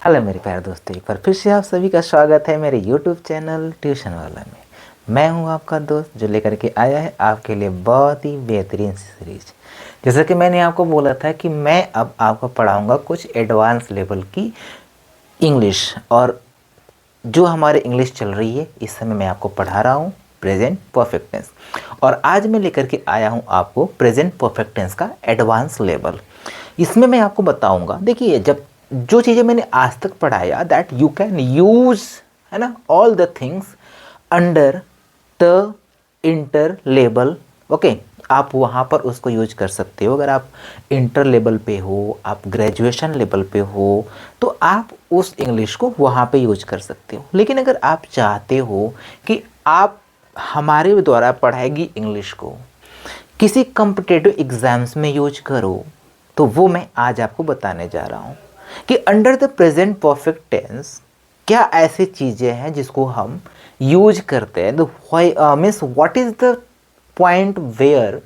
Hello मेरे प्यारे दोस्तों, एक बार फिर से आप सभी का स्वागत है मेरे YouTube चैनल ट्यूशन वाला में। मैं हूं आपका दोस्त जो लेकर के आया है आपके लिए बहुत ही बेहतरीन सीरीज। जैसा कि मैंने आपको बोला था कि मैं अब आपको पढ़ाऊंगा कुछ एडवांस लेवल की इंग्लिश, और जो हमारे इंग्लिश चल रही है इस समय मैं आपको पढ़ा रहा हूँ प्रेजेंट परफेक्ट टेंस। और आज मैं लेकर के आया हूँ आपको प्रेजेंट परफेक्ट टेंस का एडवांस लेवल। इसमें मैं आपको बताऊंगा, देखिए जब जो चीज़ें मैंने आज तक पढ़ाया दैट यू कैन यूज, है ना, all the things under the inter level. Okay, आप वहाँ पर उसको यूज कर सकते हो। अगर आप इंटर लेवल पे हो, आप ग्रेजुएशन लेवल पे हो, तो आप उस इंग्लिश को वहाँ पे यूज कर सकते हो। लेकिन अगर आप चाहते हो कि आप हमारे द्वारा पढ़ाई गई इंग्लिश को किसी कॉम्पिटिटिव एग्जाम्स में यूज करो, तो वो मैं आज आपको बताने जा रहा हूँ कि under the present perfect tense क्या ऐसी चीज़ें हैं जिसको हम यूज करते हैं। Means what is the point where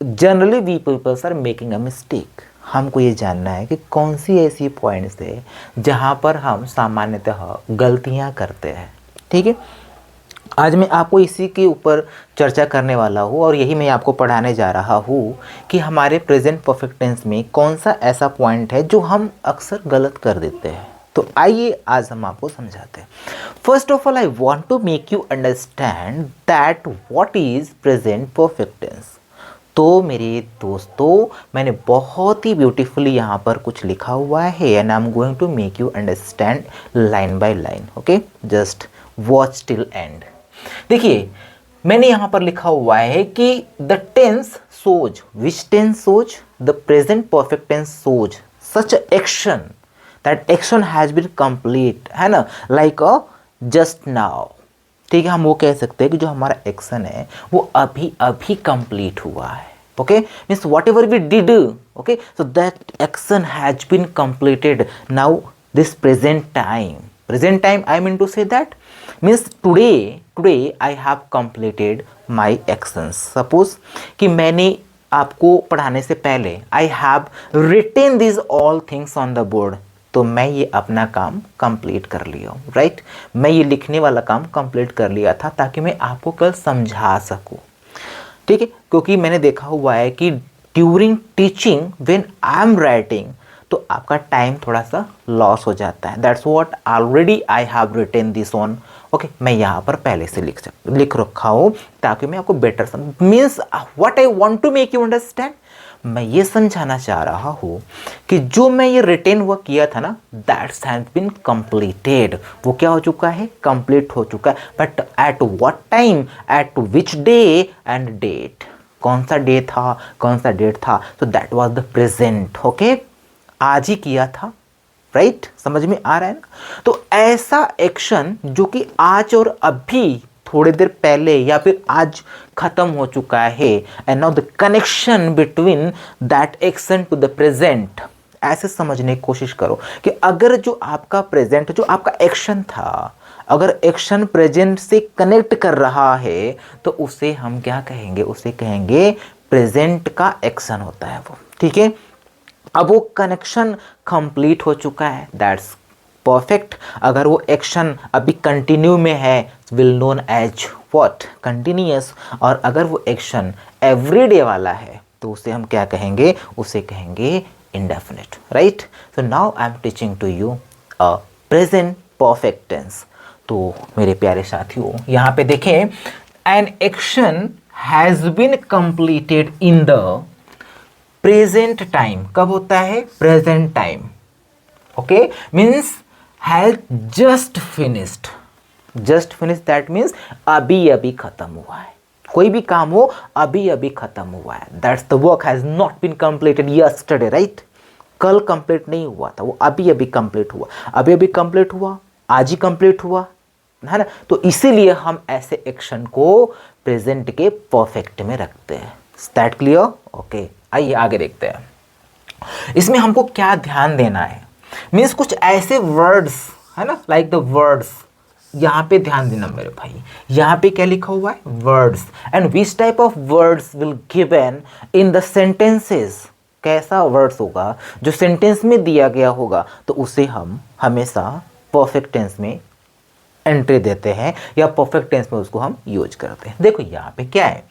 generally we peoples are making a mistake. हमको ये जानना है कि कौन सी ऐसी पॉइंट्स है जहाँ पर हम सामान्यतः गलतियाँ करते हैं। ठीक है, आज मैं आपको इसी के ऊपर चर्चा करने वाला हूँ और यही मैं आपको पढ़ाने जा रहा हूँ कि हमारे प्रेजेंट परफेक्ट टेंस में कौन सा ऐसा पॉइंट है जो हम अक्सर गलत कर देते हैं। तो आइए आज हम आपको समझाते हैं। First of all I want to make you understand that what is present perfect tense. तो मेरे दोस्तों, मैंने बहुत ही ब्यूटीफुली यहाँ पर कुछ लिखा हुआ है and I am going to make you understand line by line. Okay, just watch till end. देखिए मैंने यहाँ पर लिखा हुआ है कि the tense shows, which tense shows, the present perfect tense shows such action that action has been complete, है ना, लाइक अ जस्ट नाउ। ठीक है, हम वो कह सकते हैं कि जो हमारा एक्शन है वो अभी अभी कंप्लीट हुआ है। Okay, means whatever we did, okay, so that action has been completed now this present time I mean to say that means today I have completed my actions। suppose कि मैंने आपको पढ़ाने से पहले I have written these all things on the board, तो मैं ये अपना काम कंप्लीट कर लिया हूँ, राइट। मैं ये लिखने वाला काम कंप्लीट कर लिया था ताकि मैं आपको कल समझा सकूँ। ठीक है, क्योंकि मैंने देखा हुआ है कि during teaching when I am writing तो आपका टाइम थोड़ा सा लॉस हो जाता है। That's what already I have written this on. Okay, मैं यहाँ पर पहले से लिख रखा हूँ ताकि मैं आपको बेटर समझ, means what I want to make you understand, मैं ये समझाना चाह रहा हूँ कि जो मैं ये रिटेन हुआ किया था ना, दैट्स हैज बीन कंप्लीटेड, वो क्या हो चुका है, कंप्लीट हो चुका है। But at what time, at which day and date, कौन सा डे था, कौन सा डेट था, तो that was the present. Okay, आज ही किया था, राइट, समझ में आ रहा है ना। तो ऐसा एक्शन जो कि आज और अभी थोड़ी देर पहले या फिर आज खत्म हो चुका है, and now the connection between that action to the present, ऐसे समझने की कोशिश करो कि अगर जो आपका प्रेजेंट, जो आपका एक्शन था, अगर एक्शन प्रेजेंट से कनेक्ट कर रहा है तो उसे हम क्या कहेंगे, उसे कहेंगे प्रेजेंट का एक्शन होता है वो। ठीक है, अब वो कनेक्शन कंप्लीट हो चुका है, दैट्स परफेक्ट। अगर वो एक्शन अभी कंटिन्यू में है, will known as what, continuous. और अगर वो एक्शन एवरीडे वाला है तो उसे हम क्या कहेंगे, उसे कहेंगे indefinite, right. So now I am teaching to you a present perfect tense. तो मेरे प्यारे साथियों, यहाँ पे देखें, an action has been completed in the present time. कब होता है, present time. Okay, means has just finished, just finish that means अभी अभी खत्म हुआ है। कोई भी काम हो अभी अभी खत्म हुआ है, that's the work has not been completed yesterday, right. कल कंप्लीट नहीं हुआ था, वो अभी अभी कंप्लीट हुआ, अभी अभी कंप्लीट हुआ, आज ही कंप्लीट हुआ, है ना। तो इसीलिए हम ऐसे एक्शन को प्रेजेंट के परफेक्ट में रखते हैं। That clear? ओके, आइए आगे देखते हैं। इसमें हमको क्या ध्यान देना है, मीन्स कुछ ऐसे वर्ड्स, है ना, लाइक द वर्ड्स, यहाँ पे ध्यान देना मेरे भाई। यहाँ पे क्या लिखा हुआ है, words, and which type of words will given in the sentences. कैसा वर्ड्स होगा जो सेंटेंस में दिया गया होगा तो उसे हम हमेशा परफेक्ट टेंस में एंट्री देते हैं या परफेक्ट टेंस में उसको हम यूज करते हैं। देखो यहाँ पे क्या है,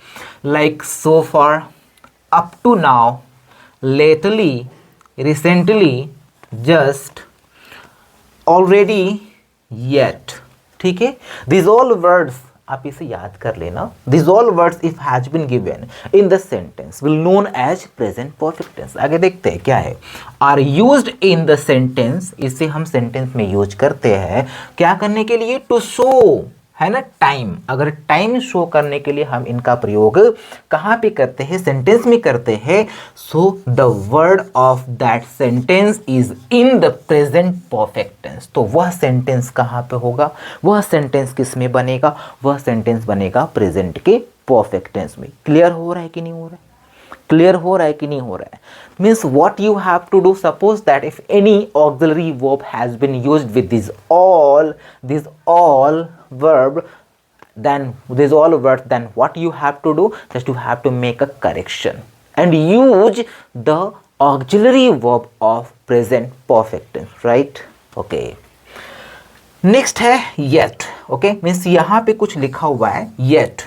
like so far, up to now, lately, recently, just, already, yet. ठीक है, दिस ऑल वर्ड्स आप इसे याद कर लेना। This all words if has been given in the sentence will known as present perfect tense. आगे देखते हैं क्या है, are used in the sentence, इसे हम सेंटेंस में यूज करते हैं क्या करने के लिए, टू शो, है ना, टाइम। अगर टाइम शो करने के लिए हम इनका प्रयोग कहाँ पे करते हैं, सेंटेंस में करते हैं। So the word of that sentence is in the present perfect tense. तो वह सेंटेंस कहाँ पे होगा, वह सेंटेंस किस में बनेगा, वह सेंटेंस बनेगा प्रेजेंट के परफेक्ट टेंस में। क्लियर हो रहा है कि नहीं हो रहा है, क्लियर हो रहा है कि नहीं हो रहा है। Means what you have to do, suppose that if any auxiliary verb has been used with this all verb, then these all words, then what you have to do, just you have to make a correction and use the auxiliary verb of present perfect tense, right? Okay, next है yet. okay, means यहाँ पे कुछ लिखा हुआ है yet,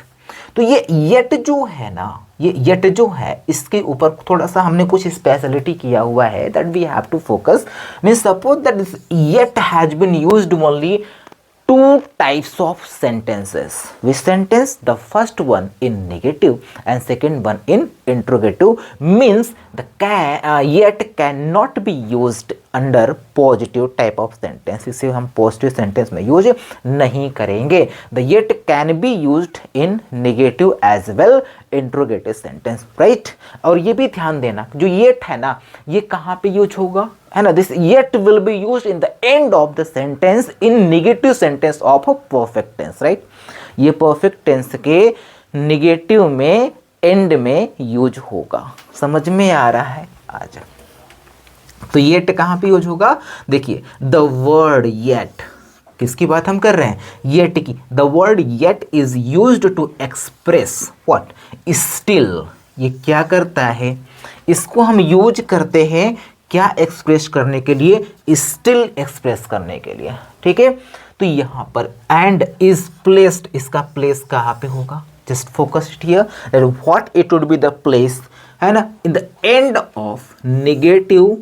तो ये yet जो है ना, ये yet जो है इसके ऊपर थोड़ा सा हमने कुछ स्पेशलिटी किया हुआ है, that we have to focus. means suppose that this yet has been used only two types of sentences. Which sentence? The first one in negative and second one in interrogative. Means the yet cannot be used under positive type of sentence. इसे हम positive sentence में use नहीं करेंगे. The yet can be used in negative as well interrogative sentence, right? और ये भी ध्यान देना जो yet है ना, ये कहाँ पे यूज होगा, है ना, this yet will be used in the end of the sentence in negative sentence of a perfect tense, right? ये perfect tense के negative में end में यूज होगा। समझ में आ रहा है? आजा, तो yet कहाँ पे यूज होगा, देखिए the word yet, किसकी बात हम कर रहे हैं, yet की। the word yet is used to express what, still। ये क्या करता है, इसको हम यूज करते हैं क्या एक्सप्रेस करने के लिए, स्टिल एक्सप्रेस करने के लिए। ठीक है, तो यहां पर एंड इज प्लेस्ड, इसका प्लेस कहां पे होगा, just focus here that what it would be the place, है ना, in the end of negative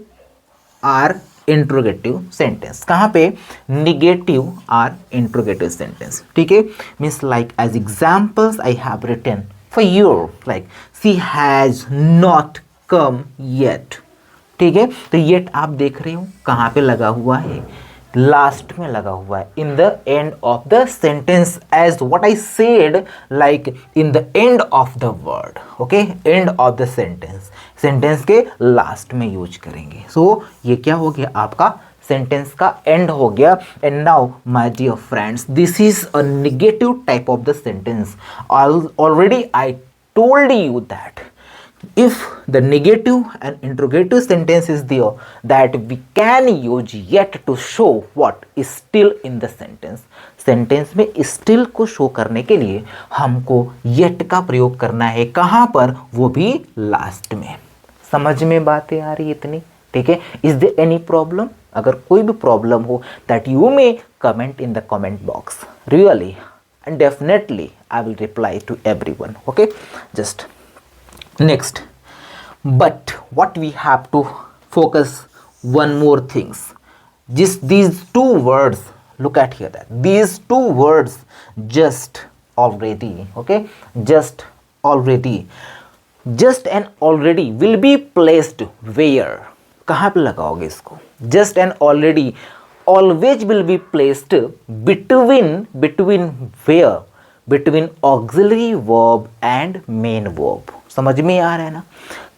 or interrogative sentence. कहां पे, नेगेटिव आर इंट्रोगेटिव सेंटेंस। ठीक है, means like as examples I have written for you, like she has not come yet. ठीक है, तो yet आप देख रहे हो कहाँ पे लगा हुआ है, लास्ट में लगा हुआ है, in the end of the sentence, as what I said, like in the end of the word. Okay, end of the sentence, sentence के लास्ट में यूज करेंगे। सो ये क्या हो गया, आपका सेंटेंस का एंड हो गया। And now my dear friends, this is a negative type of the sentence. Already I told you that if the negative and interrogative sentence is there, that we can use yet to show what is still in the sentence. Sentence में still को show करने के लिए हमको yet का प्रयोग करना है, कहाँ पर, वो भी लास्ट में। समझ में बातें आ रही इतनी? ठीक है, इज देयर एनी प्रॉब्लम? अगर कोई भी प्रॉब्लम हो that you may comment in the comment box, really and definitely I will reply to everyone. Okay, just next, but what we have to focus one more things, these two words, look at here, that these two words, just, already, okay, just, already, just and already will be placed where, कहाँ पे लगाओगे इसको, just and already always will be placed between where, between auxiliary verb and main verb। समझ में आ रहा है ना,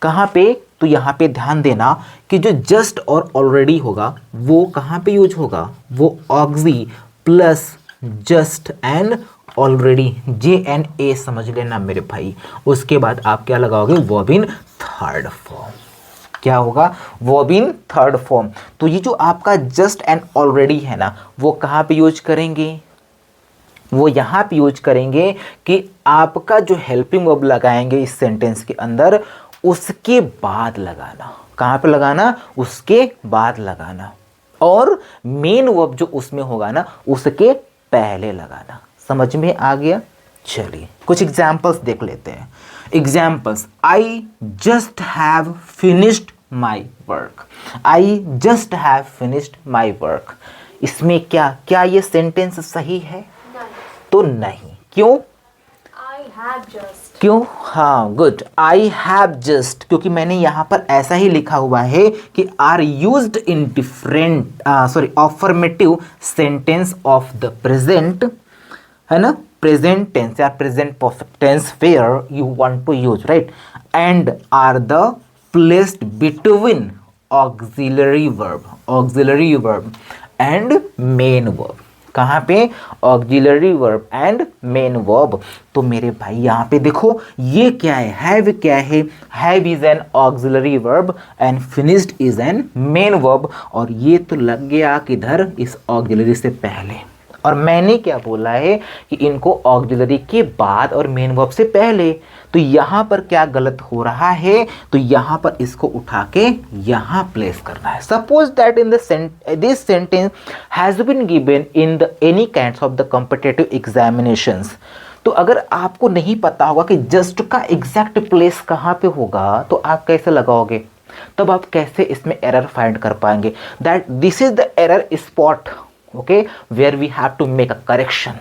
कहाँ पे, तो यहाँ पे ध्यान देना कि जो जस्ट और ऑलरेडी होगा वो कहाँ पे यूज होगा, वो oxy plus just and already, JNA समझ लेना मेरे भाई। उसके बाद आप क्या लगाओगे, वर्ब इन थर्ड फॉर्म। क्या होगा, वर्ब इन थर्ड फॉर्म। तो ये जो आपका जस्ट एंड ऑलरेडी है ना, वो कहाँ पे यूज करेंगे, वो यहाँ पे यूज करेंगे कि आपका जो हेल्पिंग वर्ब लगाएंगे इस सेंटेंस के अंदर, उसके बाद लगाना। कहाँ पे लगाना? उसके बाद लगाना। और मेन वर्ब जो उसमें होगा ना, उसके पहले लगाना। समझ में आ गया? चलिए कुछ एग्जाम्पल्स देख लेते हैं। Examples, I just have finished my work. I just have finished my work. इसमें क्या ये सेंटेंस सही है? नहीं। तो नहीं। क्यों? I have just। क्यों? हाँ, गुड। आई हैव जस्ट, क्योंकि मैंने यहां पर ऐसा ही लिखा हुआ है कि are used in different affirmative sentence of the present, है ना, प्रेजेंट टेंस या present perfect tense where you want to use, right, and are the placed between auxiliary verb and main verb. कहाँ पे? Auxiliary verb and main verb. तो मेरे भाई यहाँ पे देखो, ये क्या है? हैव क्या है? Have is an auxiliary verb and finished is an main verb. और ये तो लग गया किधर? इस ऑक्सिलरी से पहले। और मैंने क्या बोला है कि इनको ऑक्सिलरी के बाद और मेन वर्ब से पहले। तो यहाँ पर क्या गलत हो रहा है? तो यहाँ पर इसको उठा के यहाँ प्लेस करना है। Suppose that in this sentence has been given in the any kinds of the competitive examinations. तो अगर आपको नहीं पता होगा कि जस्ट का एग्जैक्ट प्लेस कहाँ पे होगा, तो आप कैसे लगाओगे? तब आप कैसे इसमें एरर फाइंड कर पाएंगे? That this is the error spot, okay, where we have to make a correction,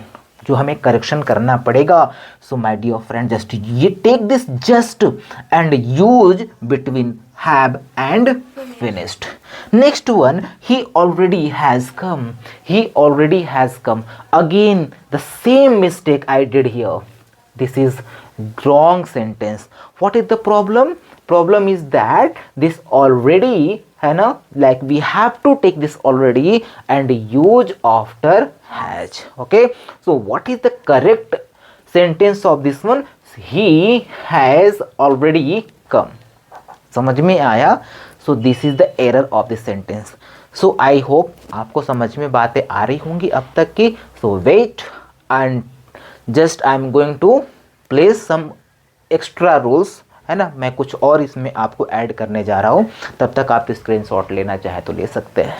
जो हमें करेक्शन करना पड़ेगा। So my dear friend, just ये take this just and use between have and finished. Next one, he already has come. He already has come. Again the same mistake I did here. This is wrong sentence. What is the problem? Problem is that this already, है ना, like we have to take this already and use after has. Okay, so what is the correct sentence of this one? He has already come. समझ में आया? So this is the error of this sentence. So I hope आपको समझ में बातें आ रही होंगी अब तक की। So wait and just I am going to place some extra rules, है ना, मैं कुछ और इसमें आपको ऐड करने जा रहा हूँ। तब तक आप स्क्रीनशॉट लेना चाहे तो ले सकते हैं।